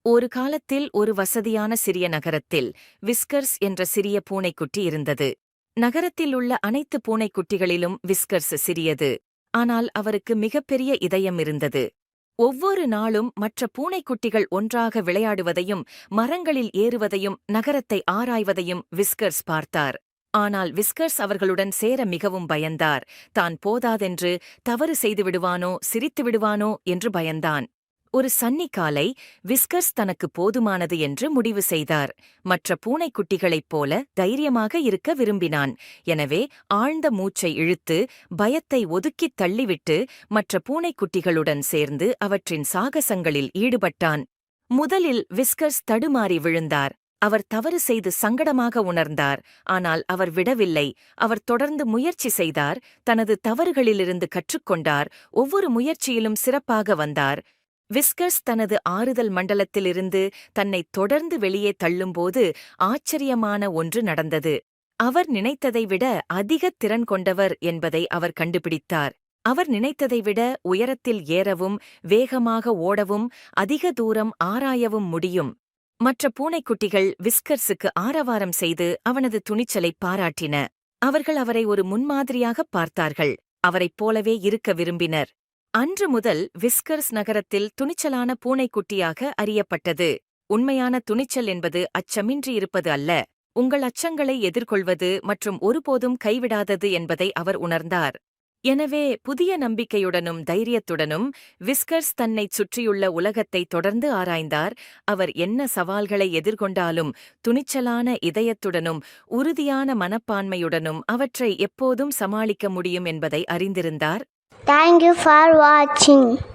ஒரு காலத்தில் ஒரு வசதியான சிறிய நகரத்தில் விஸ்கர்ஸ் என்ற சிறிய பூனைக்குட்டி இருந்தது. நகரத்தில் உள்ள அனைத்து பூனைக்குட்டிகளிலும் விஸ்கர்ஸ் சிறியது. ஆனால் அவருக்கு மிகப்பெரிய இதயம் இருந்தது. ஒவ்வொரு நாளும் மற்ற பூனைக்குட்டிகள் ஒன்றாக விளையாடுவதையும் மரங்களில் ஏறுவதையும் நகரத்தை ஆராய்வதையும் விஸ்கர்ஸ் பார்த்தார். ஆனால் விஸ்கர்ஸ் அவர்களுடன் சேர மிகவும் பயந்தார். தான் போதாதென்று தவறு செய்து விடுவானோ சிரித்து விடுவானோ என்று பயந்தான். ஒரு சன்னிக்காலை விஸ்கர்ஸ் தனக்கு போதுமானது என்று முடிவு செய்தார். மற்ற பூனைக்குட்டிகளைப் போல தைரியமாக இருக்க விரும்பினான். எனவே ஆழ்ந்த மூச்சை இழுத்து பயத்தை ஒதுக்கித் தள்ளிவிட்டு மற்ற பூனைக்குட்டிகளுடன் சேர்ந்து அவற்றின் சாகசங்களில் ஈடுபட்டான். முதலில் விஸ்கர்ஸ் தடுமாறி விழுந்தார். அவர் தவறு செய்து சங்கடமாக உணர்ந்தார். ஆனால் அவர் விடவில்லை. அவர் தொடர்ந்து முயற்சி செய்தார். தனது தவறுகளிலிருந்து கற்றுக்கொண்டார். ஒவ்வொரு முயற்சியிலும் சிறப்பாக வந்தார். விஸ்கர்ஸ் தனது ஆறுதல் மண்டலத்திலிருந்து தன்னை தொடர்ந்து வெளியே தள்ளும்போது ஆச்சரியமான ஒன்று நடந்தது. அவர் நினைத்ததை விட அதிக திறன் கொண்டவர் என்பதை அவர் கண்டுபிடித்தார். அவர் நினைத்ததை விட உயரத்தில் ஏறவும் வேகமாக ஓடவும் அதிக தூரம் ஆராயவும் முடியும். மற்ற பூனைக்குட்டிகள் விஸ்கர்ஸுக்கு ஆரவாரம் செய்து அவனது துணிச்சலை பாராட்டின. அவர்கள் அவரை ஒரு முன்மாதிரியாகப் பார்த்தார்கள். அவரைப் போலவே இருக்க விரும்பினர். அன்று முதல் விஸ்கர்ஸ் நகரத்தில் துணிச்சலான பூனைக்குட்டியாக அறியப்பட்டது. உண்மையான துணிச்சல் என்பது அச்சமின்றி இருப்பது அல்ல, உங்கள் அச்சங்களை எதிர்கொள்வது மற்றும் ஒருபோதும் கைவிடாதது என்பதை அவர் உணர்ந்தார். எனவே புதிய நம்பிக்கையுடனும் தைரியத்துடனும் விஸ்கர்ஸ் தன்னைச் சுற்றியுள்ள உலகத்தை தொடர்ந்து ஆராய்ந்தார். அவர் என்ன சவால்களை எதிர்கொண்டாலும் துணிச்சலான இதயத்துடனும் உறுதியான மனப்பான்மையுடனும் அவற்றை எப்போதும் சமாளிக்க முடியும் என்பதை அறிந்திருந்தார். Thank you for watching.